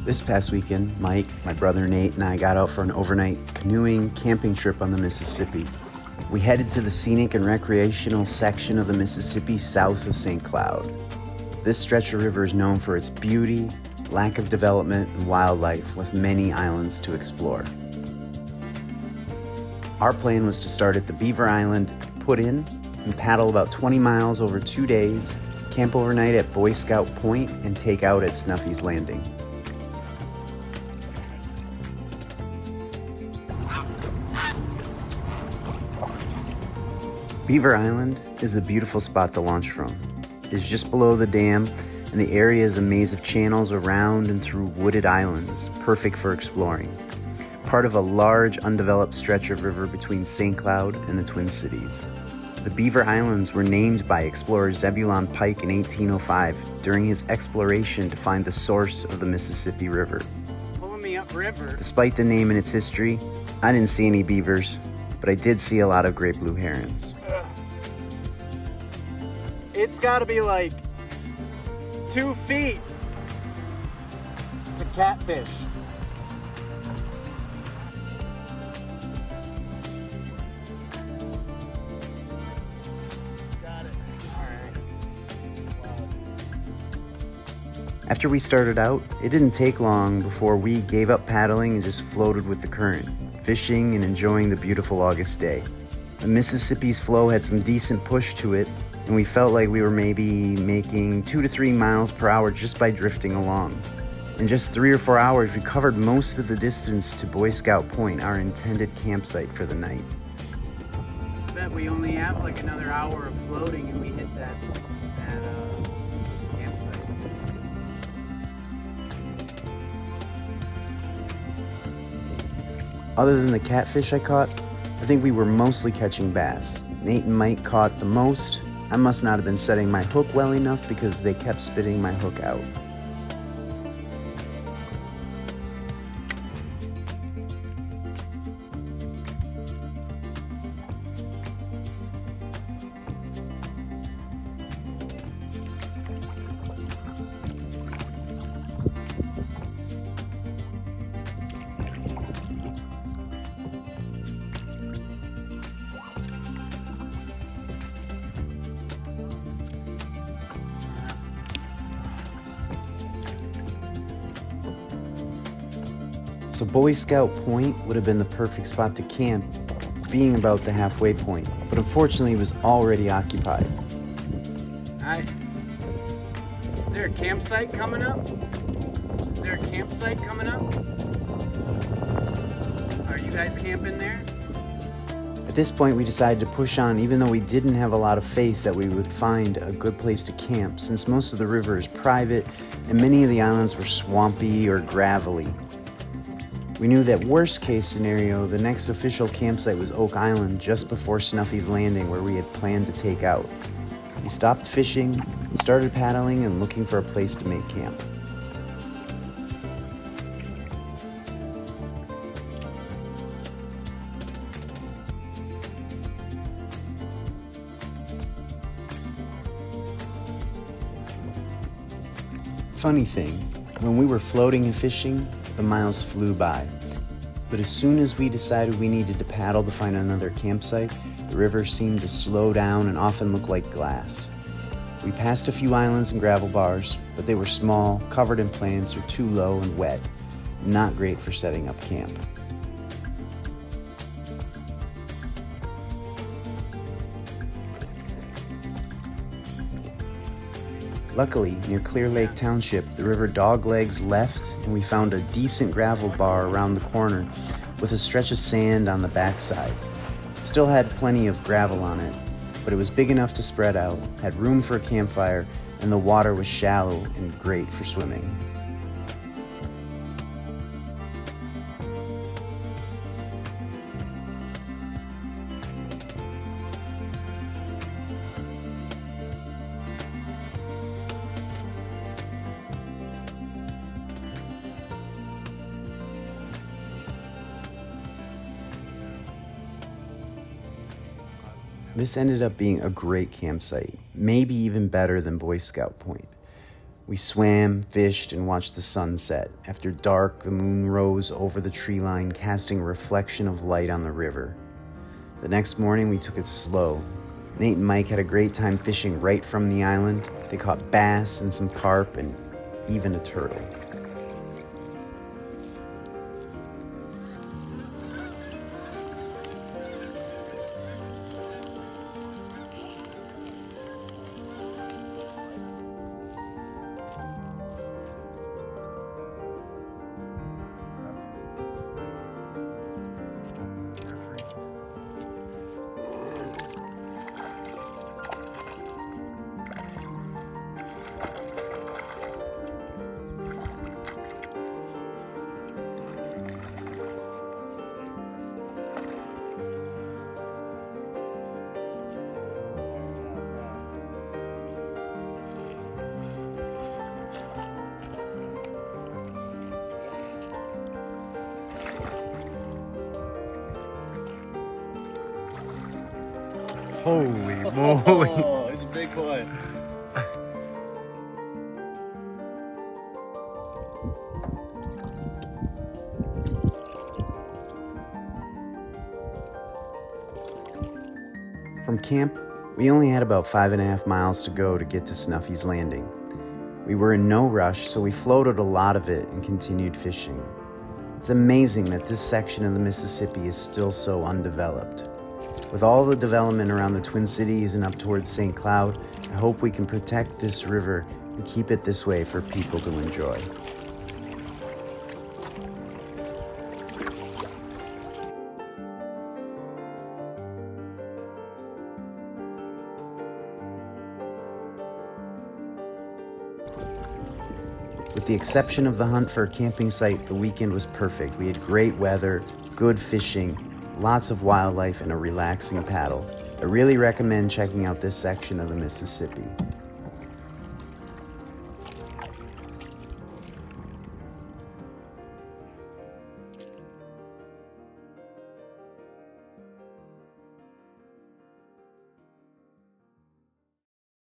This past weekend, Mike, my brother Nate, and I got out for an overnight canoeing camping trip on the Mississippi. We headed to the scenic and recreational section of the Mississippi south of St. Cloud. This stretch of river is known for its beauty, lack of development, and wildlife, with many islands to explore. Our plan was to start at the Beaver Island put in and paddle about 20 miles over 2 days, camp overnight at Boy Scout Point, and take out at Snuffy's Landing. Beaver Island is a beautiful spot to launch from. It's just below the dam, and the area is a maze of channels around and through wooded islands, perfect for exploring. Part of a large, undeveloped stretch of river between St. Cloud and the Twin Cities. The Beaver Islands were named by explorer Zebulon Pike in 1805 during his exploration to find the source of the Mississippi River. Pulling me upriver. Despite the name and its history, I didn't see any beavers, but I did see a lot of great blue herons. It's got to be like 2 feet. It's a catfish. Got it. All right. Wow. After we started out, it didn't take long before we gave up paddling and just floated with the current, fishing and enjoying the beautiful August day. The Mississippi's flow had some decent push to it, and we felt like we were maybe making 2 to 3 miles per hour just by drifting along. In just 3 or 4 hours, we covered most of the distance to Boy Scout Point, our intended campsite for the night. I bet we only have like another hour of floating and we hit that campsite. Other than the catfish I caught, I think we were mostly catching bass. Nate and Mike caught the most. I must not have been setting my hook well enough because they kept spitting my hook out. So Boy Scout Point would have been the perfect spot to camp, being about the halfway point, but unfortunately it was already occupied. Hi. Is there a campsite coming up? Is there a campsite coming up? Are you guys camping there? At this point we decided to push on, even though we didn't have a lot of faith that we would find a good place to camp, since most of the river is private and many of the islands were swampy or gravelly. We knew that worst case scenario, the next official campsite was Oak Island just before Snuffy's Landing, where we had planned to take out. We stopped fishing, started paddling and looking for a place to make camp. Funny thing, when we were floating and fishing, the miles flew by. But as soon as we decided we needed to paddle to find another campsite, the river seemed to slow down and often look like glass. We passed a few islands and gravel bars, but they were small, covered in plants, or too low and wet. Not great for setting up camp. Luckily, near Clear Lake Township, the river doglegs left and we found a decent gravel bar around the corner with a stretch of sand on the backside. It still had plenty of gravel on it, but it was big enough to spread out, had room for a campfire, and the water was shallow and great for swimming. This ended up being a great campsite, maybe even better than Boy Scout Point. We swam, fished, and watched the sun set. After dark, the moon rose over the tree line, casting a reflection of light on the river. The next morning, we took it slow. Nate and Mike had a great time fishing right from the island. They caught bass and some carp and even a turtle. Holy moly! Oh, it's a big one. From camp, we only had about 5.5 miles to go to get to Snuffy's Landing. We were in no rush, so we floated a lot of it and continued fishing. It's amazing that this section of the Mississippi is still so undeveloped. With all the development around the Twin Cities and up towards St. Cloud, I hope we can protect this river and keep it this way for people to enjoy. With the exception of the hunt for a camping site, the weekend was perfect. We had great weather, good fishing, lots of wildlife, and a relaxing paddle. I really recommend checking out this section of the Mississippi.